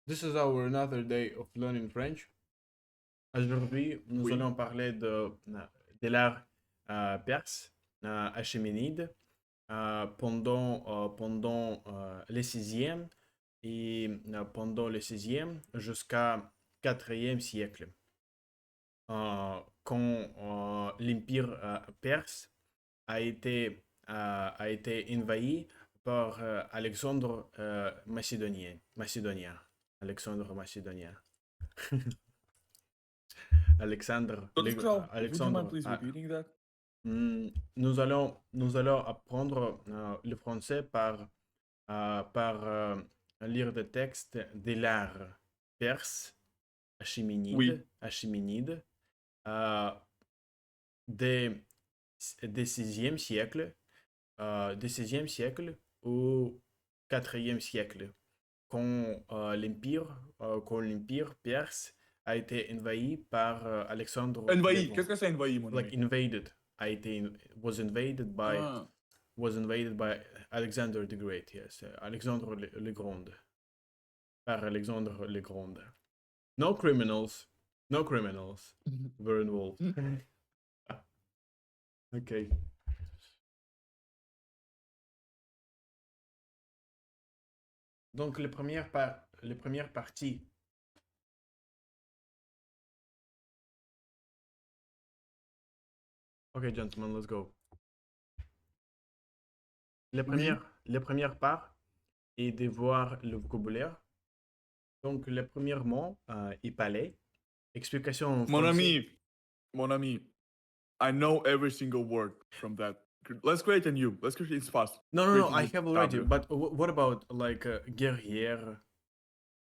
This is our another day of learning French. Aujourd'hui, nous Oui. allons parler de l'art perse, achéménide, pendant les 6e et pendant le 6e jusqu'à 4e siècle. Quand l'empire perse a été envahi par Alexandre Macédonien. Alexandre Macédonien. Alexandre. Would you mind Alexandre. please repeating that? Nous allons apprendre le français par lire des textes de l'art perse, Oui. achéménide, euh, des, des 6e siècle, du 6e siècle au 4e siècle, quand l'empire perse a été envahi par Alexandre le Envahi. Grand. Qu'est-ce que c'est envahi, mon Like ami? invaded. Was invaded by Alexander the Great. Yes, Alexandre le Grand. Par Alexandre le Grand. No criminals were involved. Ok. Donc, les premières parties. Ok, gentlemen, let's go. Les premières parts est de voir le vocabulaire. Donc, le premier mot est palais. Explication en français. Mon ami, I know every single word from that. Let's create a new. Let's create it fast. No, I have already. But what about like guerrière,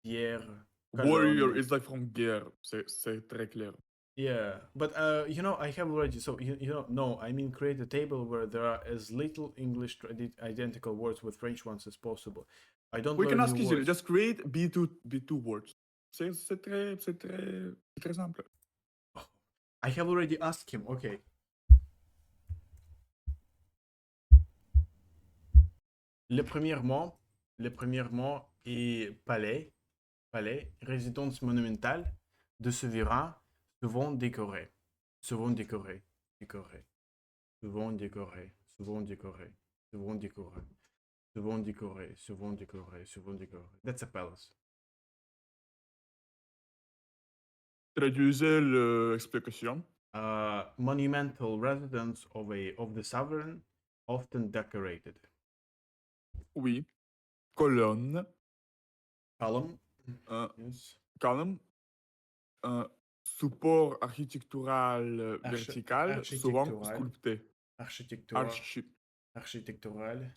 pierre, Warrior colonne? is like from guerre. C'est très clair. Yeah, but I have already. So no, I mean create a table where there are as little English identical words with French ones as possible. I don't. We can learn ask new easily. words. Just create B2 words. C'est très simple. I have already asked him. Okay. Le premier mot est palais, résidence monumentale de souverains souvent décorés, souvent décorés, décorés, souvent décorés, souvent décorés, souvent décorés, souvent décorés, souvent décorés, souvent décorés. That's a palace. Traduisez l'explication. Monumental residence of the sovereign, often decorated. Oui. Colonne. Column. Yes. Column. Support architectural vertical, souvent sculpté. Architectural. Support architectural.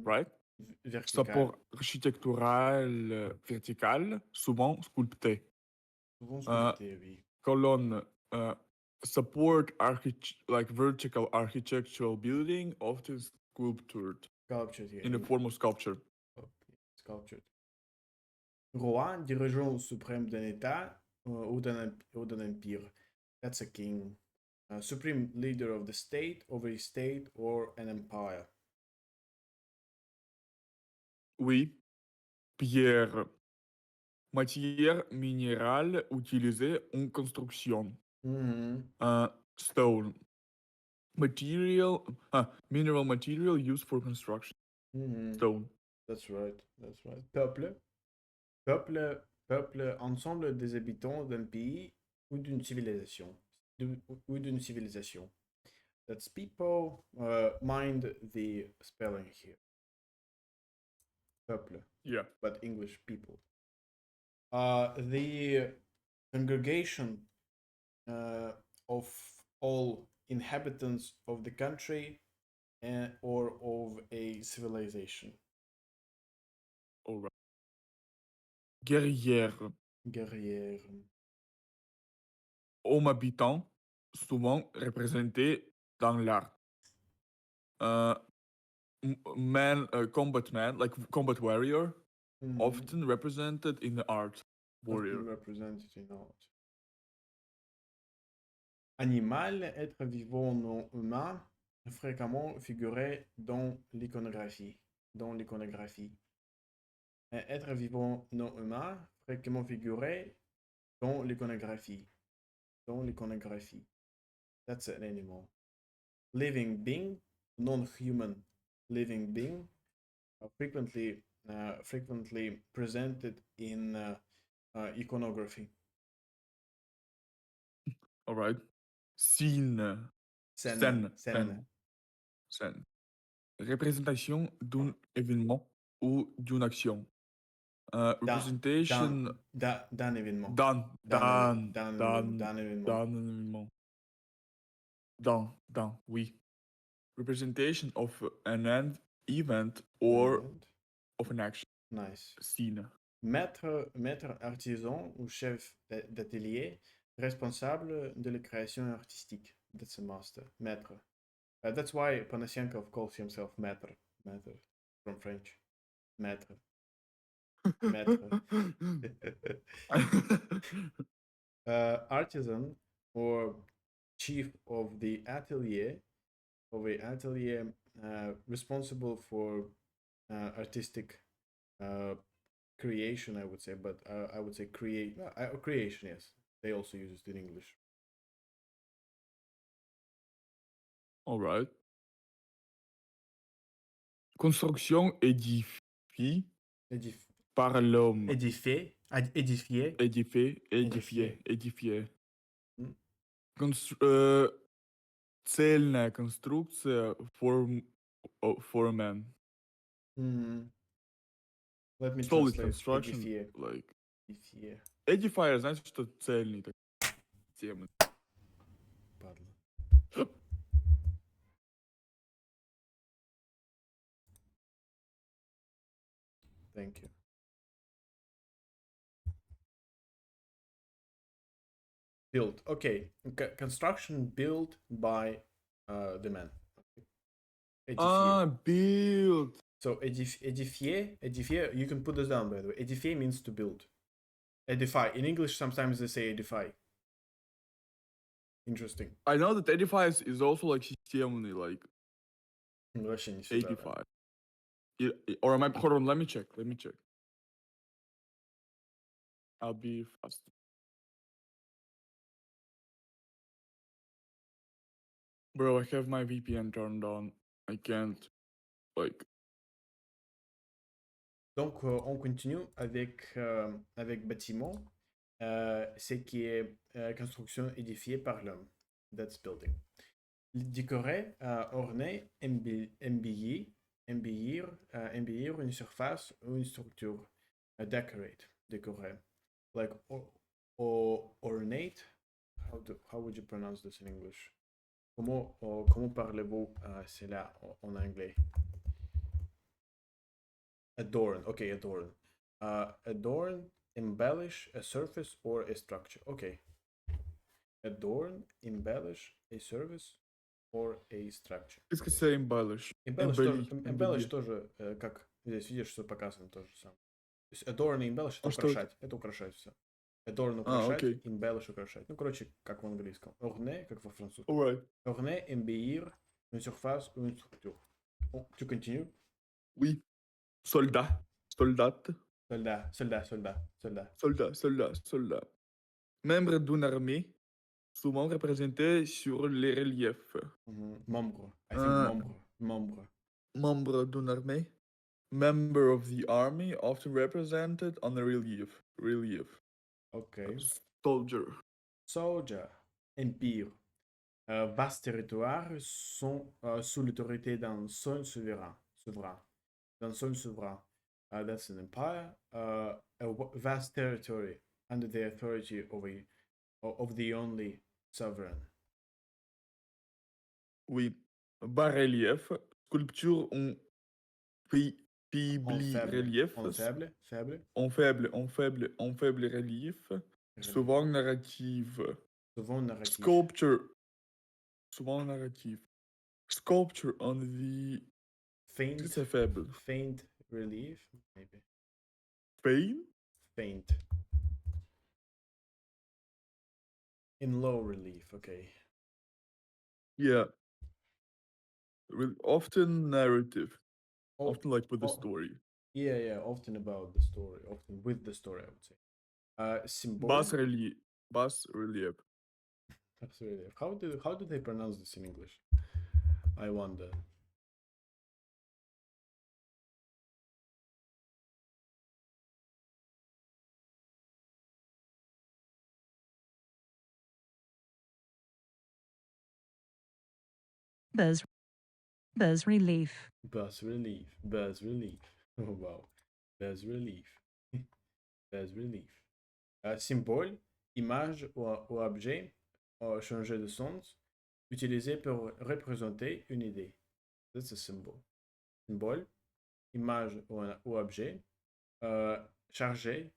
Right? Vertical. Support architectural vertical, souvent sculpté. Souvent sculpté, oui. Colonne. Support like vertical architectural building, often sculptured. Sculptured, yeah. In the form of sculpture. Sculptured. Roi, dirigeant suprême d'un État ou d'un empire. That's a king. Supreme leader of the state, over a state or an empire. Oui. Pierre. Matière minérale utilisée en construction. Stone. Mineral material used for construction. Stone. That's right. Peuple, ensemble des habitants d'un pays ou d'une civilisation. That's people. Mind the spelling here. Peuple. Yeah. But English people. The congregation of all inhabitants of the country or of a civilization. All right. Guerrière. Homme habitant, souvent représenté dans l'art. Combat man, like combat warrior, often represented in the art. Warrior. Often represented in art. Animal, être vivant non humain, fréquemment figurer dans l'iconographie. Dans l'iconographie. Un être vivant non humain, fréquemment figuré dans l'iconographie. Dans l'iconographie. That's an animal. Living being, non-human living being, frequently presented in iconography. All right. Scene. Scène, Scène. scène. Scène. Représentation d'un événement ou d'une action. Representation D'un événement. d'un D'un événement. événement. Oui. Representation of an event or of an action. Nice. Scene. Maître artisan ou chef d'atelier, responsable de la création artistique. That's a master. Maître. That's why Panashenkov calls himself maître. Maître from French. Maître. Maître. Artisan or chief of the atelier, responsible for artistic creation, I would say, but I would say creation, yes. They also use it in English. All right. Construction édifiée par l'homme. Édifié. Édifié. Mm. Цельная конструкция for a man. Let me Solid translate. construction. Édifié. Like, Édifié. edifier, значит, что цельный. Так, темы. Падла. Thank you. Built. Okay. Construction built by the man. Édifié. Build. So édifier, you can put this down by the way. Édifier means to build. Edify. In English, sometimes they say edify. Interesting. I know that edify is also like системный, like Вообще не сюда, edify. Or am I? Hold on, let me check. I'll be fast. Bro, I have my VPN turned on. I can't, like. Donc, on continue avec bâtiment, ce qui est construction édifiée par l'homme. That's building. Décorer, orner, embellir une surface ou une structure. Decorate, décorer. Like ornate. How would you pronounce this in English? Comment parlez-vous cela en anglais? Adorn. Okay, adorn. Adorn, embellish a surface or a structure. Okay. Adorn, embellish a surface or a structure. Qu'est-ce que c'est embellish? Embellish тоже, как здесь видишь, что показано то же самое. То есть adorn и embellish это украшать. Это украшать все. Adorn украшать, okay. embellish украшать. Ну, короче, как в английском. Orner, как во французском. Alright. Orner, embellir une surface ou une structure. Oh, tu continues? Oui. Soldat. Soldat. Membre d'une armée, souvent représenté sur les reliefs. Membre. I think membre. Membre d'une armée. Member of the army, often represented on a relief. Okay. Soldier. Empire. Vastes territoires sont sous l'autorité d'un seul souverain. That's an empire. A vast territory under the authority of the only sovereign. Oui. Bas-relief. Sculpture en relief. En faible relief. Souvent narrative. Souvent narrative. Sculpture on the faint relief, maybe. Faint. In low relief, okay. Yeah. Often narrative, Oh, often like with the oh, story. yeah, often about the story, often with the story, I would say. Symbol, Bas relief. absolutely. How do they pronounce this in English? I wonder. Bas relief. Bas relief, bas relief. Oh wow, bas relief, bas relief. Symbole, image ou objet changé de sens, utilisé pour représenter une idée. That's a symbol. Symbole, image ou objet chargé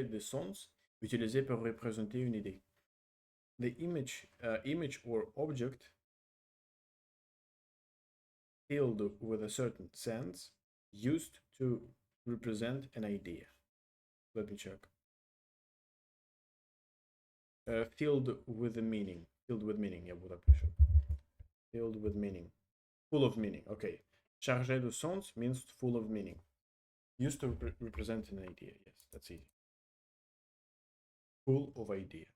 de sens, utilisé pour représenter une idée. The image or object filled with a certain sense used to represent an idea. Let me check. Filled with meaning. Filled with meaning, я буду пишу. Filled with meaning. Full of meaning, okay. Chargé de sens means full of meaning. Used to represent an idea, yes, that's easy. Full of idea.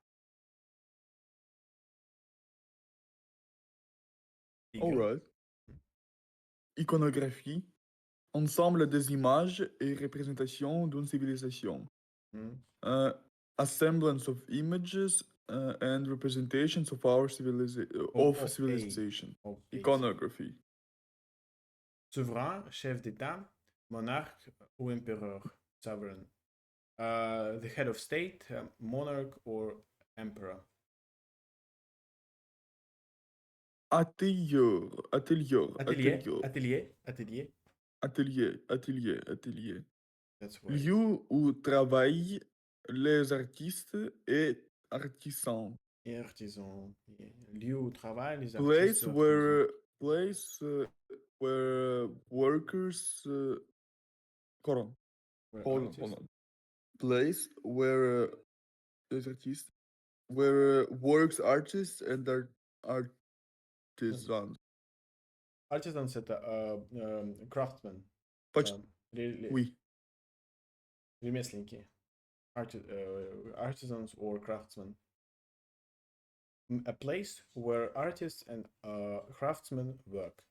Alright. Iconographie, ensemble des images et représentations d'une civilisation. Mm. A semblance of images and representations of our civilization. Iconography. Souverain, chef d'État, monarque ou empereur, sovereign. The head of state, monarch or emperor. Atelier. That's right. Lieu où travaillent les artistes et artisans. Et artisan. Yeah. Lieu où travaillent les Place artistes artisans. where workers hold on. Hold on. Place where les artistes where works artists and artisans. Artisan, c'est craftsman. Oui. Ремесленники. Artisans or craftsmen. A place where artists and craftsmen work.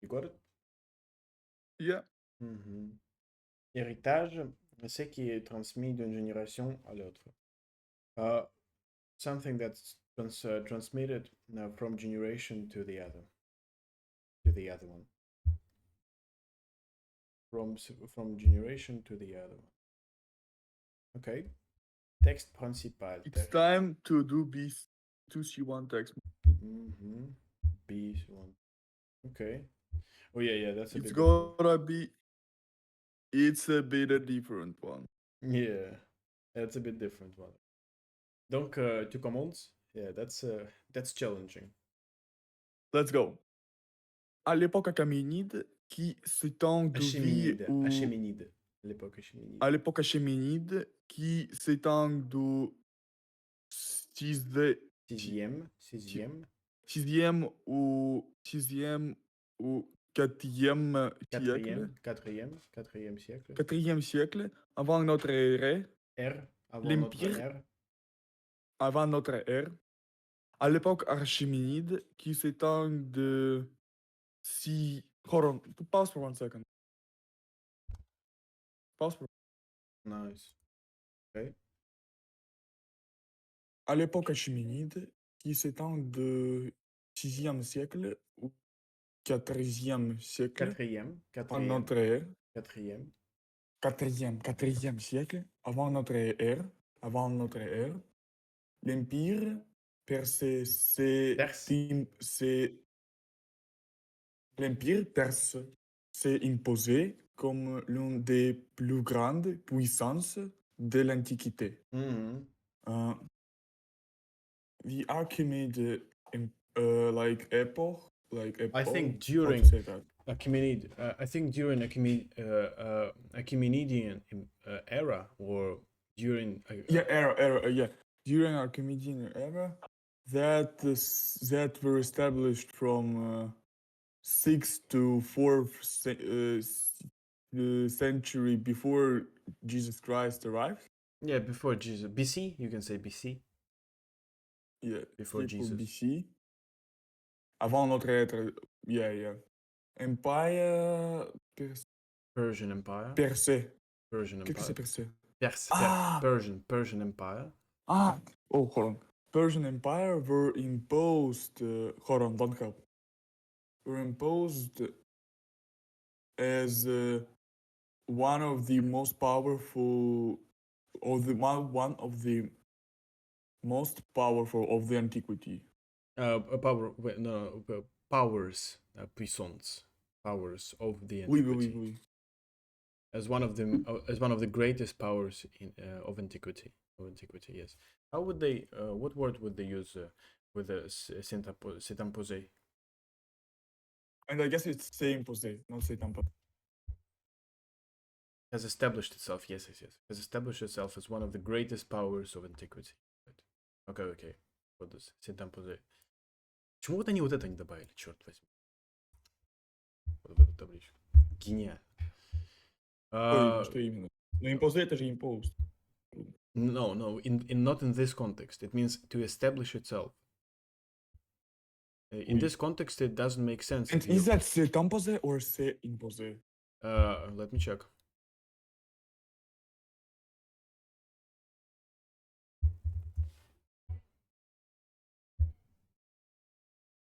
You got it? Yeah. Héritage, c'est qui est transmis d'une génération à l'autre. Something that's transmitted from generation to the other one. From generation to the other one. Okay. Texte principal. It's time to do B2C1 text. B1. Okay. Oh yeah, that's a bit different. It's a bit a different one. Yeah, that's a bit different one. Donc, tu commences? Yeah, that's challenging. Let's go. À l'époque achéménide, qui s'étend de vie ou... Achéménide. L'époque achéménide. À l'époque achéménide, qui s'étend du 6e ou 4e siècle. 4e siècle. 4e siècle, avant notre ère. L'Empire. Avant notre ère. À l'époque achéménide, qui s'étend de... Hold on, pause for 1 second. Pause for... Nice. Okay. À l'époque achéménide, qui s'étend de 6e siècle ou 4e siècle. 4e. Avant notre ère. 4e. 4e siècle, avant notre ère. L'Empire perse L'Empire perse s'est imposé comme l'une des plus grandes puissances de l'Antiquité. The Achaemenid epoch. I think during Achaemenidian era, or during era. During Achaemenidian era, that were established from 6th to 4th century before Jesus Christ arrived. Yeah, before Jesus. BC, you can say BC. Yeah, Before c'est pour Jesus. BC. Avant notre être. Yeah, yeah. Empire. Persian Empire. Perse. Persian Qu'est-ce que c'est Empire. Perse? Persian Empire. Oh, hold on. Persian Empire were imposed. Hold on, don't help. Were imposed as one of the most powerful, or the one of the most powerful of the antiquity. Powers, puissance, powers of the Oui, antiquity. oui, oui. As one of the greatest powers of antiquity. Yes. How would they? What word would they use with the c'est imposé? And I guess it's c'est imposé, not c'est imposé. Has established itself. Yes. Has established itself as one of the greatest powers of antiquity. Right. Okay. Вот this. C'est imposé. Почему вот они вот это не добавили, черт возьми? Вот в эту табличку. Гениально. Что именно? Но imposé это же imposed. No, not in this context. It means to establish itself. In this context, it doesn't make sense. And is that c'est imposé or c'est imposé? Let me check.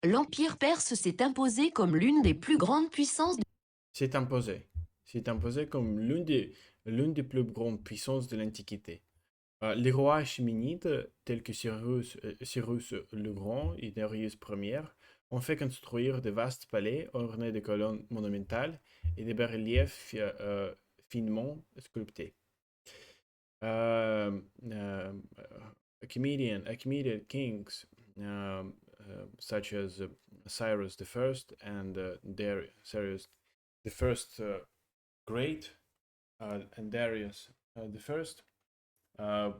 L'Empire perse s'est imposé comme l'une des plus grandes puissances. C'est imposé. C'est imposé comme l'une des plus grandes puissances de l'Antiquité. Les rois achéménides, tels que Cyrus le Grand et Darius Ier, ont fait construire de vastes palais ornés de colonnes monumentales et de bas-reliefs finement sculptés. Achaemenid kings such as Cyrus I and Cyrus the First Great and Darius the First had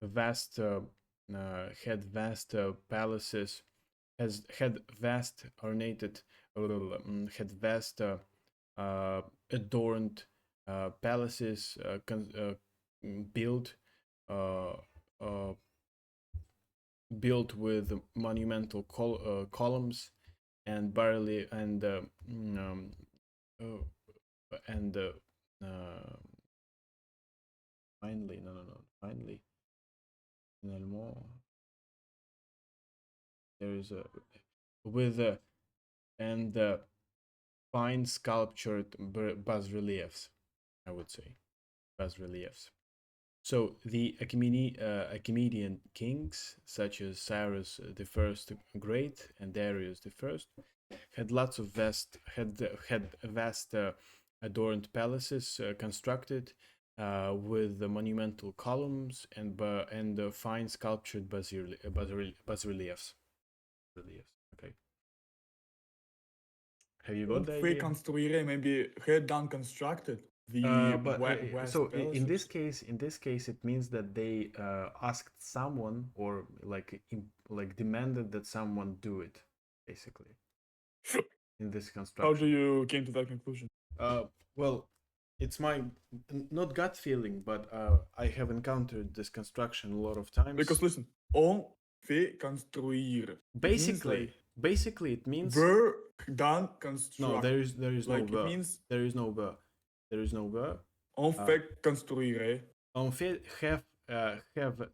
vast palaces, had vast ornated, had vast adorned palaces built with monumental columns and barely finally there is a with fine sculptured bas-reliefs, I would say, bas-reliefs. So the Achaemenian kings, such as Cyrus the First Great and Darius the First, had lots of vast adorned palaces constructed with the monumental columns and fine sculptured bas-reliefs. Okay. Have you got the idea? Reconstruire, maybe had done constructed. So in this case, it means that they asked someone, or like demanded that someone do it, basically. In this construction. How do you came to that conclusion? Well, it's my not gut feeling, but I have encountered this construction a lot of times. Because listen, on fait construire. Basically, it means were done construct. No, there is like no it means there is no verb. There is no verb. On fait construire. On fait have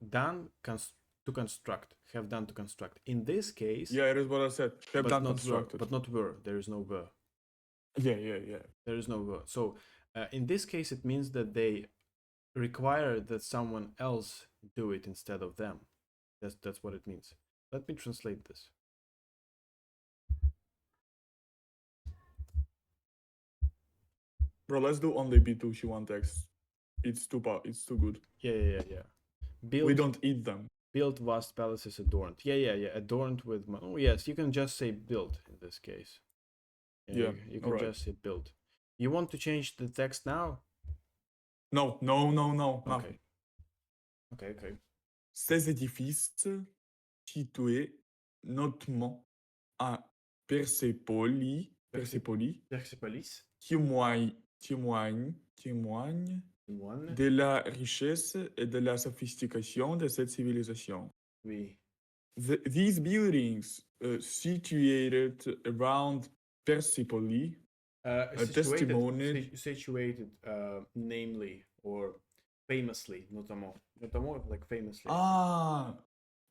done to construct. Have done to construct. In this case. Yeah, it is what I said. Have done constructed. But not were. There is no verb. Yeah. There is no verb. So in this case, it means that they require that someone else do it instead of them. That's what it means. Let me translate this. Bro, let's do only B2C1 text. It's too good. Yeah. We don't eat them. Built vast palaces adorned. Yeah. Adorned with. Oh yes, you can just say built in this case. Yeah. You can just say built. You want to change the text now? No. Okay. Ok, ok. Ces édifices situés notamment à Persépolis, Persepolis. témoignent One. de la richesse et de la sophistication de cette civilisation. Oui. These buildings situated around Persepolis testimony. Situated, namely, or famously, notamment. Notamment, like famously. Ah,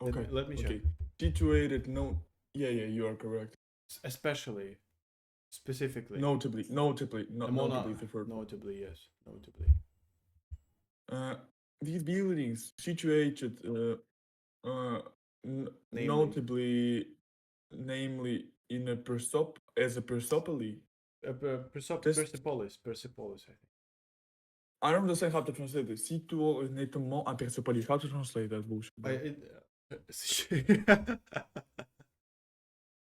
okay. Let me check. Okay. Situated, no. Yeah, you are correct. Especially, specifically. Notably, notably the verb. Notably, yes. Notably. These buildings situated notably, namely in a Persepolis. Persepolis, I think. I don't understand how to translate this. Situé nettement à Persepolis. How to translate that bullshit? bro?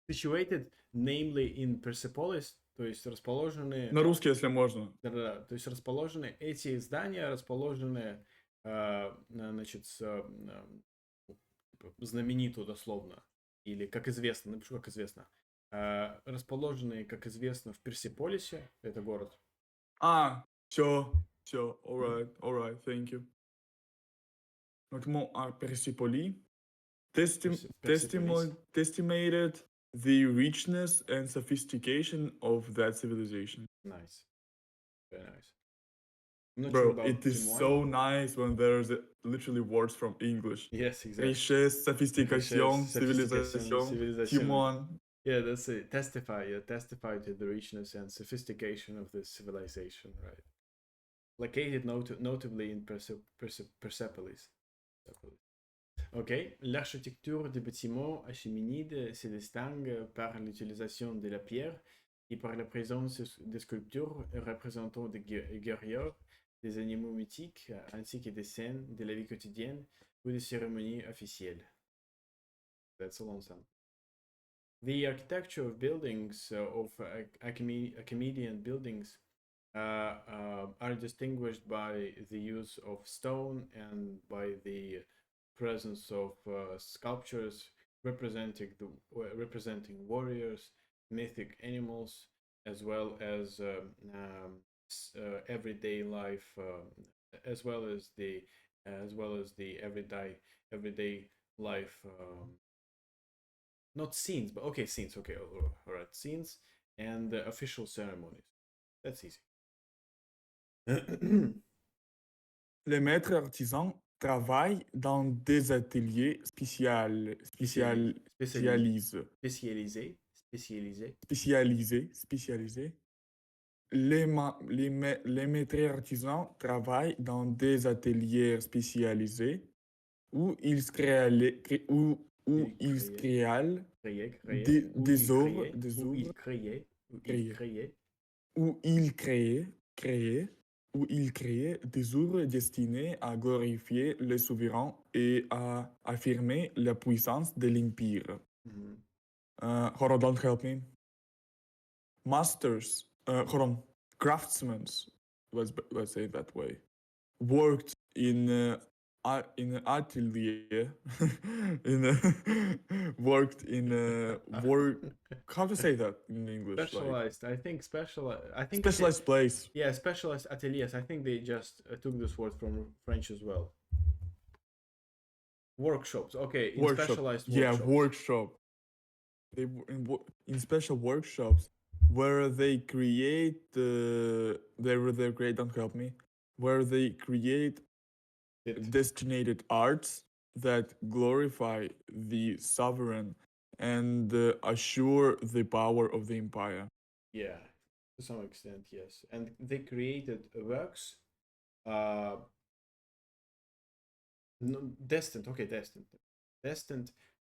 Situated, namely in Persepolis, то есть расположены... На русский, если можно. Да-да-да, то есть расположены, эти здания расположены, значит, знаменито дословно, или как известно, напишу как известно, расположены, как известно, в Персеполисе, это город. Sure, alright, thank you. Notamment à Persepolis, estimated the richness and sophistication of that civilization. Nice. Very nice. I'm not Bro, sure about it is so nice when there's literally words from English. Yes, exactly. Richesse, sophistication, civilisation, human. Yeah, that's it. Testify to the richness and sophistication of this civilization, right? Located notably in Persepolis. Ok. L'architecture des bâtiments achéménides se distingue par l'utilisation de la pierre et par la présence de sculptures représentant des guerriers, des animaux mythiques, ainsi que des scènes de la vie quotidienne ou des cérémonies officielles. That's a long sentence. The architecture of buildings, of Achaemenid buildings, are distinguished by the use of stone and by the presence of sculptures representing warriors, mythic animals, as well as everyday life, as well as the everyday life. Not scenes, but okay, scenes. Okay, all right, scenes and official ceremonies. That's easy. Les maîtres artisans travaillent dans des ateliers spécialisés. Les maîtres artisans travaillent dans des ateliers spécialisés où ils créent des œuvres, où ils créaient des œuvres destinées à glorifier le souverain et à affirmer la puissance de l'empire. Hold on, don't help me. Masters, craftsmen, let's say it that way, worked in an atelier, how to say that in English? Specialized, I think specialized place. Yeah, specialized ateliers. I think they just took this word from French as well. Workshops, okay. Specialized workshops. Yeah, workshop. They in special workshops where they create don't help me, where they create destinated arts that glorify the sovereign and assure the power of the empire. Yeah, to some extent, yes. And they created works destined to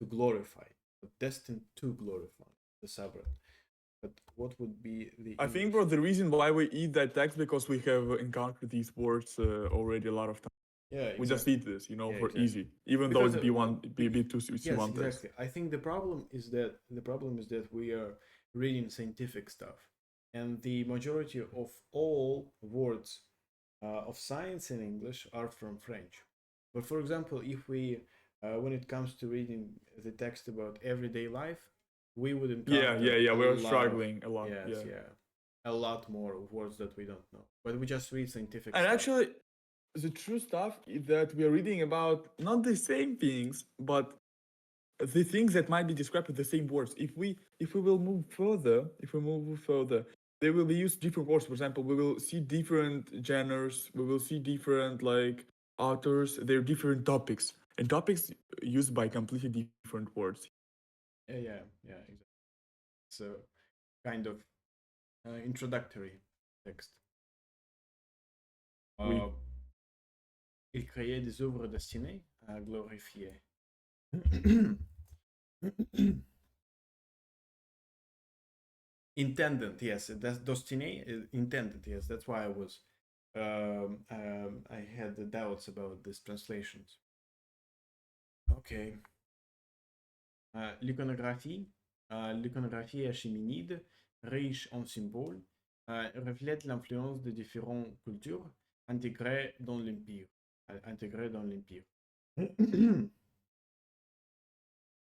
glorify the sovereign. But what would be the I think, bro, the reason why we eat that text because we have encountered these words already a lot of times. Yeah, exactly. We just eat this, for easy, even though it's B2 C1 yes, exactly. Test. I think the problem is that we are reading scientific stuff, and the majority of all words of science in English are from French. But for example, if we, when it comes to reading the text about everyday life, we would encounter We're lot of, struggling a lot. yes, a lot more words that we don't know. But we just read scientific And stuff. actually, the true stuff is that we are reading about not the same things, but the things that might be described with the same words. If we will move further, they will use different words. For example, we will see different genres, we will see different like authors, they're different topics. And topics used by completely different words. Yeah, exactly. So kind of introductory text. Oui. Il créait des œuvres destinées à glorifier. Intended, yes, that's destiné, intended, yes, that's why I had the doubts about these translations. Okay. L'iconographie achéménide, riche en symboles, reflète l'influence de différentes cultures intégrées dans l'Empire.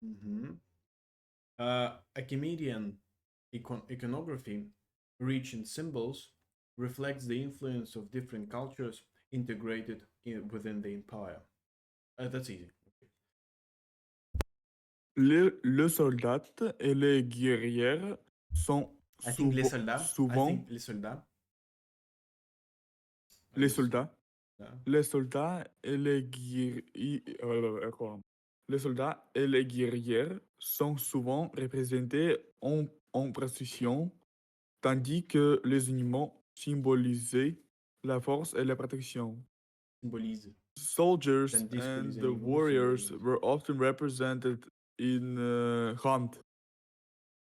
Mhm. Achaemenian iconography, rich in symbols, reflects the influence of different cultures integrated within the empire. That's easy. Le soldat et les guerrières sont I think les soldats. souvent I think les soldats. les soldats. Yeah. Les soldats et les les soldats et les guerrières sont souvent représentés en précision, tandis que les animaux symbolisaient la force et la protection. Symbolise. Soldiers Tandis que and les the animaux warriors symbolisent. were often represented in hunt.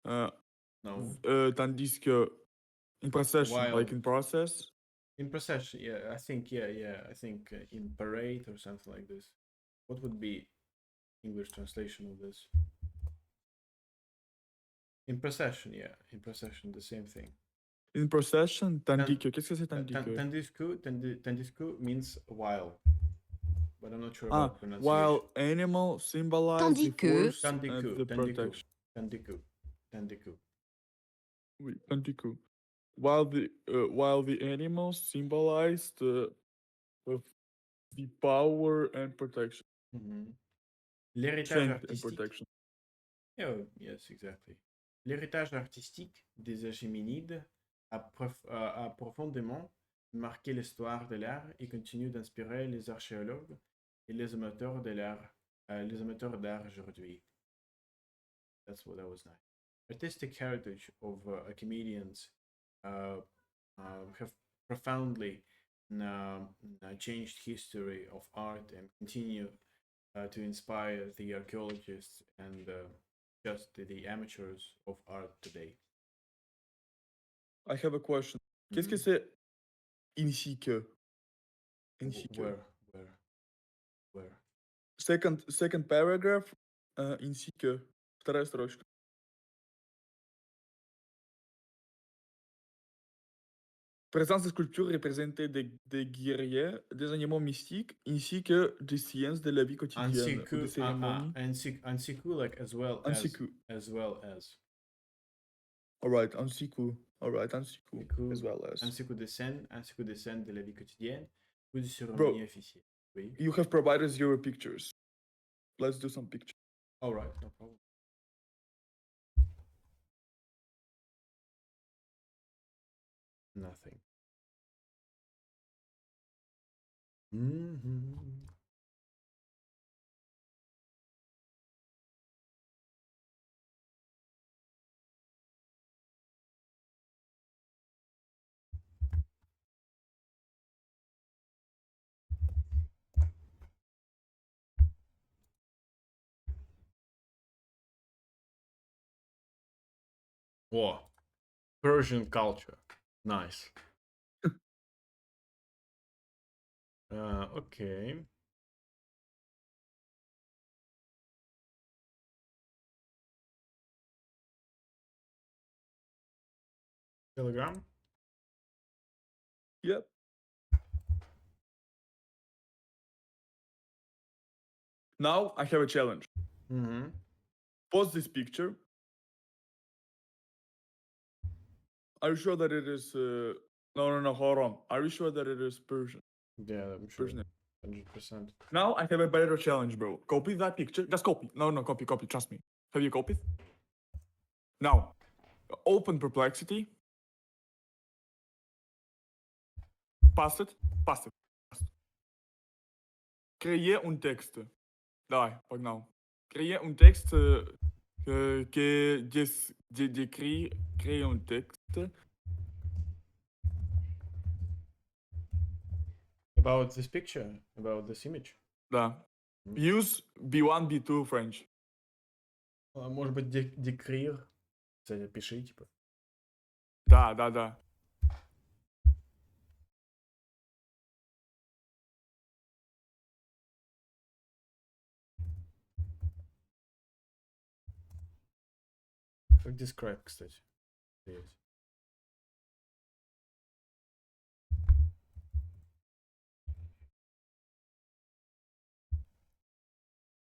No. Tandis que in procession, While like in process. in procession, I think in parade or something like this. What would be English translation of this? In procession, the same thing. In procession, tandis que. Qu'est-ce que c'est tandis que? Tandis que means while. But I'm not sure about pronunciation. While animal symbolize Tandis the que. force and the protection. Tandis que. Oui, tandis que. While the animals symbolize the power and protection. Mhm. L'héritage Strength and artistique. protection. Oh, yes, exactly. L'héritage artistique des Achéménides a profondément marqué l'histoire de l'art et continue d'inspirer les archéologues et les amateurs de l'art, aujourd'hui. That was nice. Artistic heritage of Achaemenians have profoundly changed history of art and continue to inspire the archaeologists and just the amateurs of art today. I have a question. Qu'est-ce que c'est ainsi que? Ainsi que. Where? Second paragraph. Ainsi que. Вторая строчка. Présence de sculptures représentées des guerriers, des animaux mystiques, ainsi que des sciences de la vie quotidienne ou des cérémonies. Ansiku, like as well Ansiku. as well as. Alright, Ansiku. Alright, Ansiku. Ansiku, As well as. Ansiku des scènes de la vie quotidienne ou des cérémonies officielles. Oui. You have provided your pictures. Let's do some pictures. Alright, no problem. Nothing. Mm-hmm. Wow. Persian culture. Nice. Okay. Telegram? Yep. Now I have a challenge. Mhm. Pause this picture. Are you sure that it is? No. Hold on. Are you sure that it is Persian? Yeah, I'm sure. Persian. 100%. Now I have a better challenge, bro. Copy that picture. Just copy. No, copy. Trust me. Have you copied? Now, open Perplexity. Paste it. Créer un texte. Давай, погнал. Créer un texte créer un texte. About this picture, about this image. Да. Мгм. Use B1, B2 French. Может быть, décrire. Кстати, пиши, типа. Да. Как describe, кстати. Есть.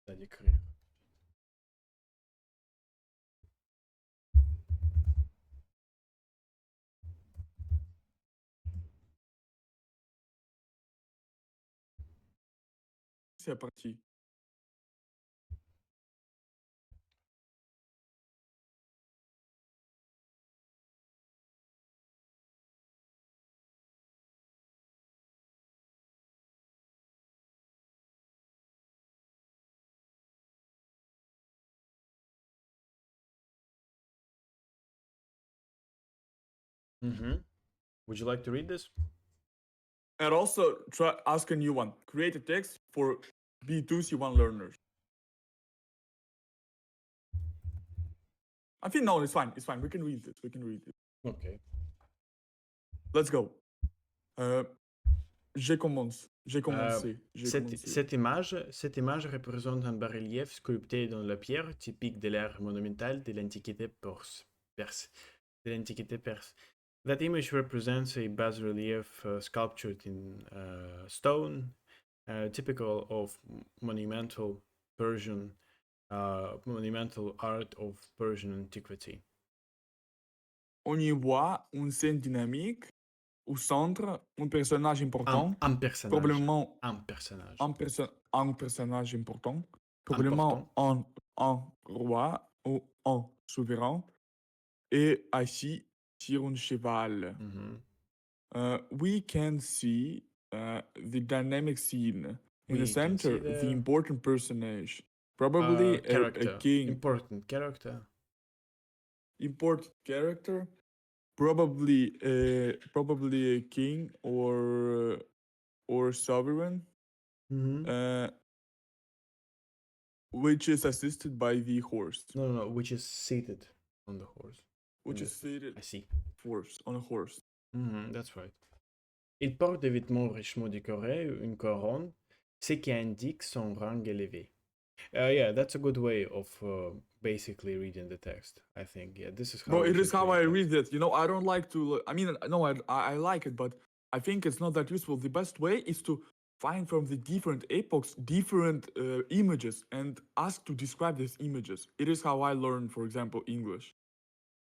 Да, décrire. C'est parti. Mhm. Would you like to read this? And also try ask a new one. Create a text for B2 C1 learners. I think no, it's fine. We can read it. Ok. Let's go. J'ai commencé. Cette image représente un bas-relief sculpté dans la pierre, typique de l'ère monumentale de l'Antiquité perse. That image represents a bas-relief sculptured in stone, typical of monumental art of Persian antiquity. On y voit une scène dynamique. Au centre, un personnage important. Un personnage. Probablement un personnage. Un personnage important. Probablement un roi ou un souverain. Et assis sur un cheval. We can see the dynamic scene. In the center, the important personage. Probably a king. Important character. Important character. Probably a king or sovereign. Which is assisted by the horse. No, which is seated on the horse. Which is seated on a horse. That's right. Il porte des vêtements richement décorés, une couronne, ce qui indique son rang élevé. Yeah, that's a good way of basically reading the text, I think. Yeah, this is how. Bro, it is how I read it. You know, I don't like to. I mean, no, I like it, but I think it's not that useful. The best way is to find from the different epochs different images and ask to describe these images. It is how I learn, for example, English.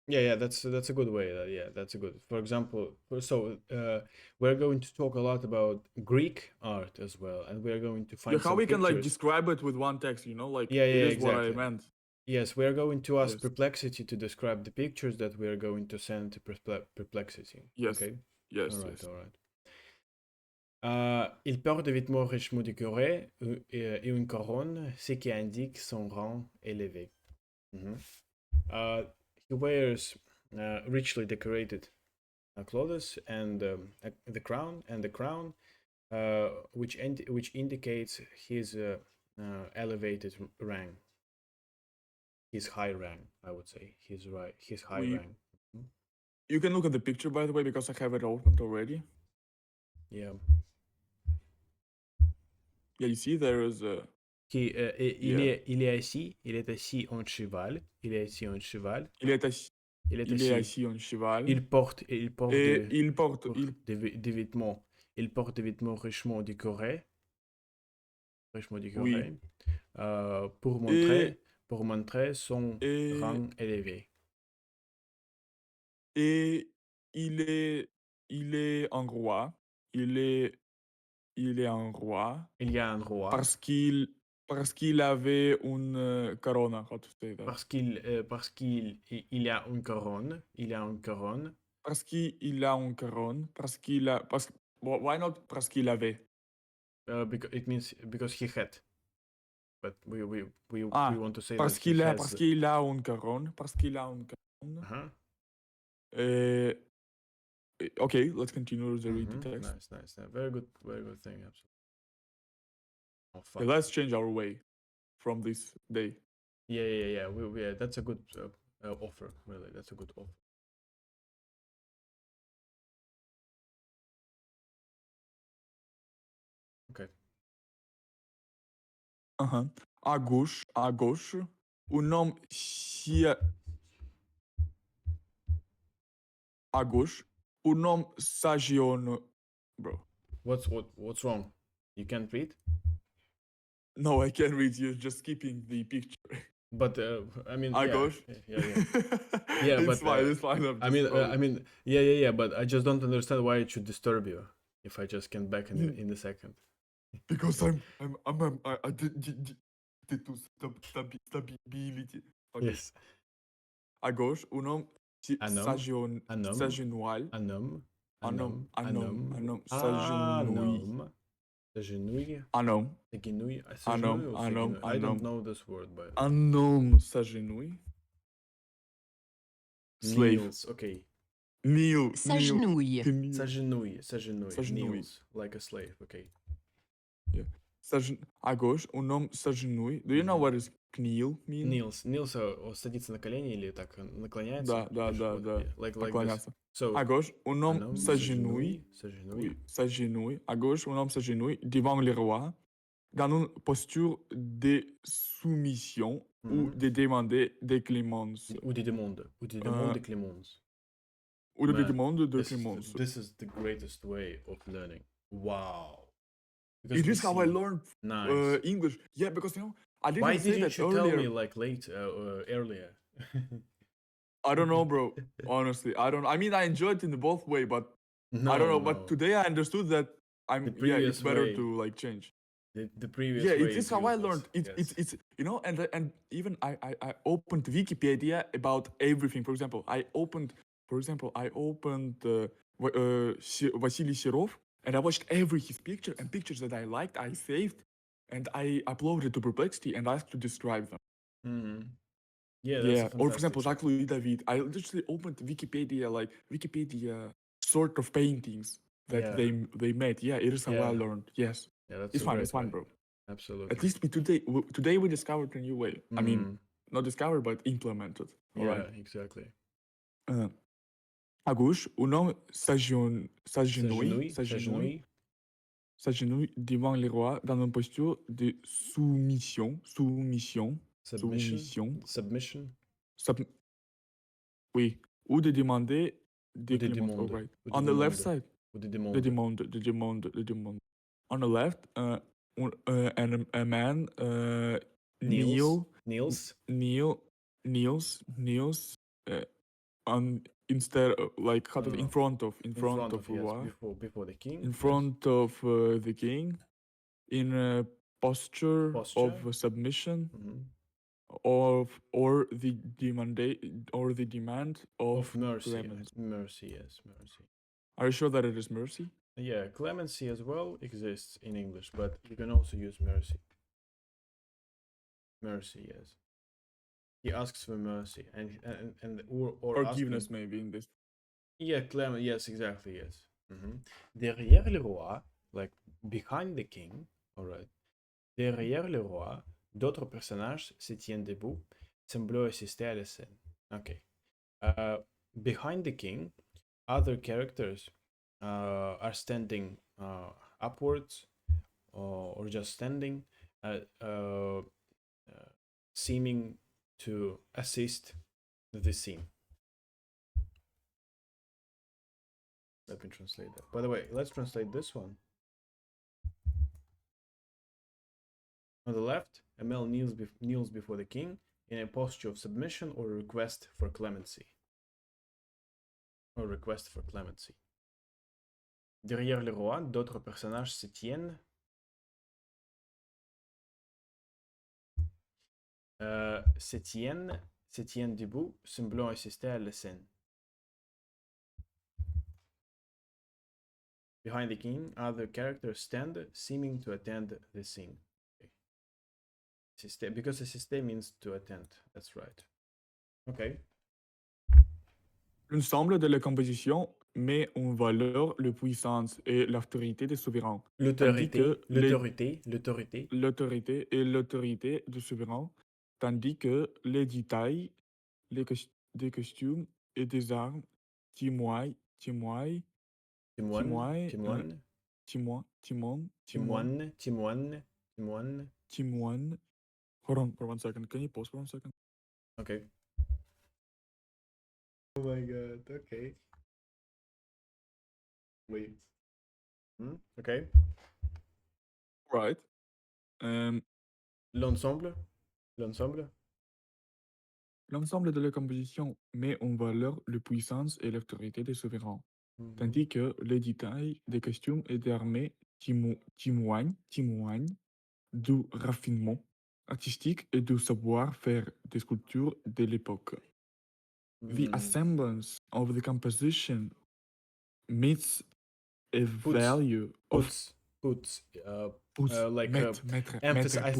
Yeah, that's a good way. That's a good. For example, we're going to talk a lot about Greek art as well, and we're going to find how we pictures. Can like describe it with one text. You know, like it is exactly what I meant. Yes, we're going to ask Perplexity to describe the pictures that we're going to send to Perplexity. Yes. Okay. Yes. All right. Il porte des vêtements richement décorés et une couronne, ce qui indique son rang élevé. He wears richly decorated clothes and the crown, which indicates his elevated rank, his high rank. I would say his high rank. You can look at the picture, by the way, because I have it opened already. Yeah. Yeah, you see, there is a. Il est assis en cheval. Il est assis en cheval. Il porte des vêtements richement décorés. Fraîchement Oui. décoré. Pour montrer son Et, rang élevé. et il est un roi. Il est un roi Il y a un roi parce qu'il avait une couronne. How to say that? parce qu'il il a une couronne. Il a une couronne. Parce qu'il a une couronne. Why not parce qu'il avait? Because it means because he had. But we Ah, want to say parce that he qu'il a, has. parce qu'il a une couronne. Parce qu'il a une couronne. Uh-huh. Okay, let's continue to read the Mhm. text. Nice. Very good thing. Absolutely. Oh, fuck. Okay, let's change our way from this day. Yeah. That's a good offer. Really, that's a good offer. Okay. Uh-huh. À gauche, un homme à gauche, un homme s'agenouille. Bro. What's wrong? You can't read? No, I can't read you. Just skipping the picture. But I mean, À yeah, gauche. yeah. It's But fine. It's fine. I'm I just mean, scrolling. yeah. But I just don't understand why it should disturb you if I just came back in a second. Because I did to stability. Okay. Yes. À gauche, un homme Un homme. s'agenouille. Un homme. Un homme Un s'agenouille. homme. S'agenouille. Un homme. S'agenouille. Un homme, S'agenouille or un homme, s'agenouille? I un don't homme. know this word, but Un homme s'agenouille. Slave. kneels. Okay. Kneel. S'agenouille. S'agenouille. S'agenouille. Kneels like a slave. Okay. Yeah. À gauche, un homme s'agenouille. Do you know what is kneel mean? Kneels садится на колени или так наклоняется? Да. Like this. Наклоняться. So, À gauche, un homme homme s'agenouille. s'agenouille. Oui, s'agenouille. À gauche, un homme s'agenouille devant le roi dans une posture de soumission ou de demander des clémences. Ou des demandes de clémence. Ou de Man, demande de clémence. This is the greatest way of learning. Wow. Because It we is how I see- learned Nice. English. Yeah, because I didn't Why say didn't that you earlier. tell me like earlier? I don't know, bro. Honestly, I don't. I mean, I enjoyed it in the both way, but I don't know. But today I understood that it's previous better way. to like change. The previous Yeah, way it is how I learned. It's and even I opened Wikipedia about everything. For example, I opened Vasily Serov, and I watched every his picture and pictures that I liked. I saved, and I uploaded to Perplexity and asked to describe them. Mm-hmm. Yeah, Yeah, that's or for example, fantastic. Jacques Louis David. I literally opened Wikipedia sort of paintings that they made. Yeah, it is how I learned. Yes, Yeah, that's it's a fun. great It's fun, way. bro. Absolutely. At least today we discovered a new way. I mean, not discovered but implemented. All right. Exactly. À gauche, un homme s'agenouille devant le roi dans une posture de soumission. Submission. Oui, ou de demander des Ou des clémences. All demandes. right. Ou des On the left demandes. side. Ou des The demandes. demand. On the left, a man kneels on instead of, like in front of Yes, roi, before the king. in front of the king, in a posture of submission, or the demand of mercy. clemency. Mercy. Are you sure that it is mercy? Yeah, clemency as well exists in English, but you can also use mercy. Mercy, yes. He asks for mercy or Forgiveness, asking... maybe in this. Yeah, clement. Yes, exactly. Yes. Derrière le roi, like behind the king, all right. Derrière le roi, d'autres personnages se tiennent debout, semblant assister à la scène. Okay. Behind the king, other characters are standing upwards or just standing, seeming to assist the scene. Let me translate that. By the way, let's translate this one. On the left, a male kneels before the king in a posture of submission or request for clemency. Derrière le roi, d'autres personnages se tiennent debout, semblant assister à la scène. Behind the king, other characters stand, seeming to attend the scene. Okay. Because assister means to attend. That's right. Okay. L'ensemble de la composition met en valeur la puissance et l'autorité des souverains. L'autorité Du souverain, tandis que les détails des costumes et des armes témoignent Hold on for 1 second. Can you pause for 1 second? Okay. Oh my god, okay. Wait. Okay. Right. L'ensemble L'ensemble de la composition met en valeur la puissance et l'autorité des souverains, tandis que les détails des costumes et des armées témoignent du raffinement artistique et du savoir-faire des sculptures de l'époque. The assemblance of the composition meets a value of emphasis. I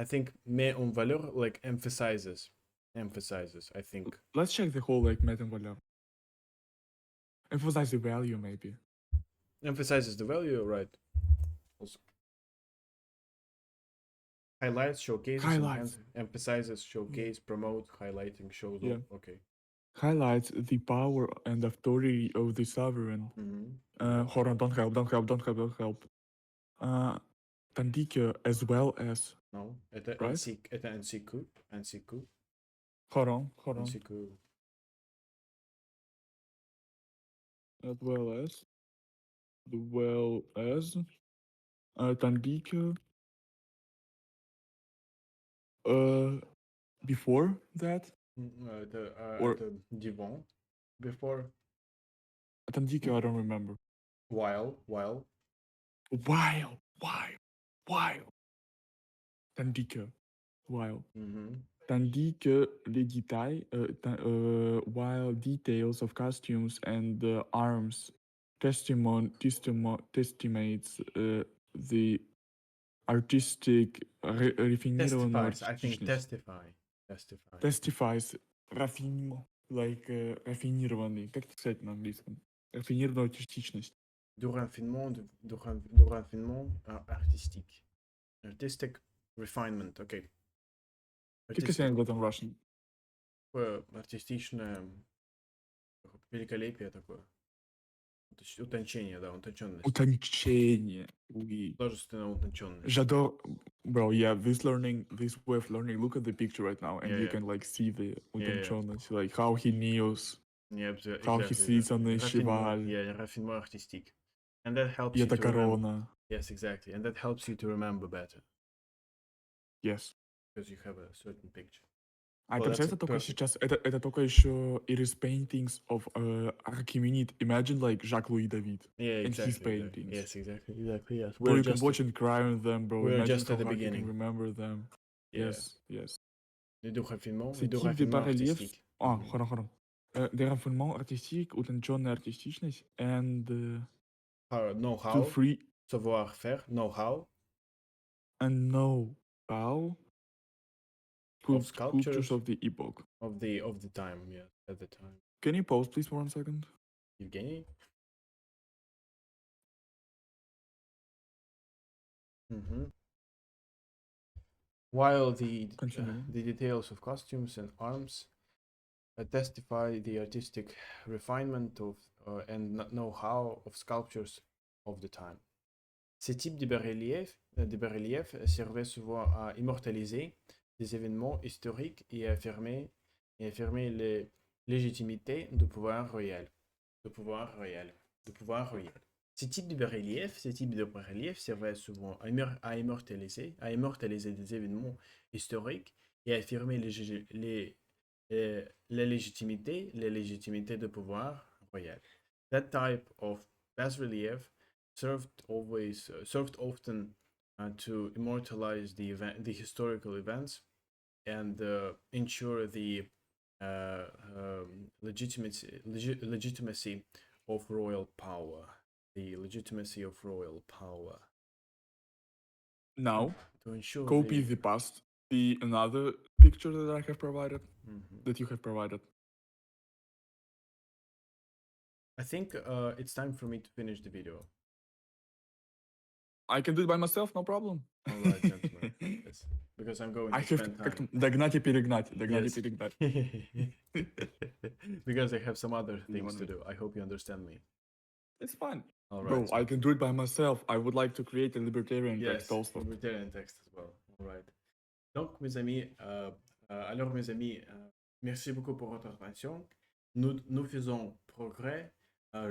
think met en valeur like emphasizes. I think. Let's check the whole like met en valeur. Emphasize the value maybe. Emphasizes the value, right? Also. Highlights, showcases, Highlights. Emphasizes, showcase, promote, highlighting, shows. Yeah. Okay. Highlights the power and authority of the sovereign. Hold on, don't help. Tandis que as well as. No, это right? NCQ. Hold on. NCQ. As well as. Tandis que. Before that. Or Devant. Before. Tandis que I don't remember. While. Tandis que. While. Mm-hmm. Tandis que les détails, while details of costumes and arms testimates the artistic Testifies. I think testifies рaffinement, like рафинированный. Как это сказать на английском? Рафинированную артистичность. Du raffinement artistique. Artistic refinement, okay. Как это сказать in Russian? Артистичное великолепие такое. Утончение, да, утонченность. Утончение. Художественная утонченность. J'adore, bro. Yeah, this way of learning. Look at the picture right now, and you can like see the утонченность, like how he kneels, how he sits on the cheval. Yeah, raffinement artistique, and that helps И you эта to remember. корона. Yes, exactly, and that helps you to remember better. Yes. Because you have a certain picture. А это только сейчас, это только еще it is paintings of Archimedes. Imagine like Jacques-Louis David and his paintings. Yes, exactly. Yes. Bro, you can watch and cry on them, bro. We're Imagine just at the beginning. You can remember them. Yeah. Yes. Les deux raffinements artistiques. artistiques. Hold on. Des raffinements artistiques, утонченная артистичность, and know-how, savoir-faire, know-how, and know-how. Of sculptures of the epoch. Of the time, yeah, at the time. Can you pause, please, for 1 second? Evgeny? While the details of costumes and arms testify the artistic refinement of and know-how of sculptures of the time. Ces types de bas-reliefs servaient souvent à immortaliser des événements historiques et affirmer les légitimités du pouvoir royal. Ces types de bas-reliefs servaient souvent à immortaliser des événements historiques et à affirmer la légitimité de pouvoir royal. That type of bas-relief served often to immortalize the historical events and ensure the legitimacy of royal power. The legitimacy of royal power. Now, To ensure copy the past. See another picture that I have provided, that you have provided. I think it's time for me to finish the video. I can do it by myself, no problem. All right, gentlemen. Yes, because I'm going to I have spend time. догнать и перегнать. Yes. Because I have some other things to do. I hope you understand me. It's fine. All Bro, right. I can do it by myself. I would like to create a libertarian Yes, text also. libertarian text as well. All right. Donc, mes amis, merci beaucoup pour votre attention. Nous faisons progrès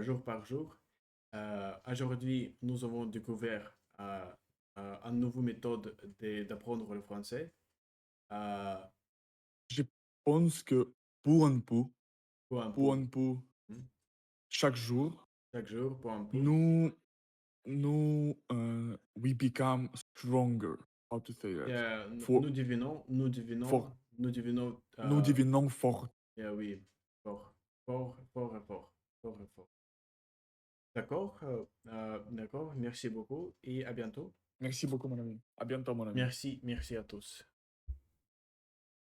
jour par jour. Aujourd'hui, nous avons découvert une nouvelle méthode d'apprendre le français. Je pense que pour un peu, Hmm. chaque jour, Chaque jour, pour un peu. nous, we become stronger. How to say that? Yeah, For- nous devenons Nous devenons forts. yeah, oui, fort. D'accord, d'accord, merci beaucoup et à bientôt. Merci beaucoup, mon ami. À bientôt, mon ami. Merci à tous.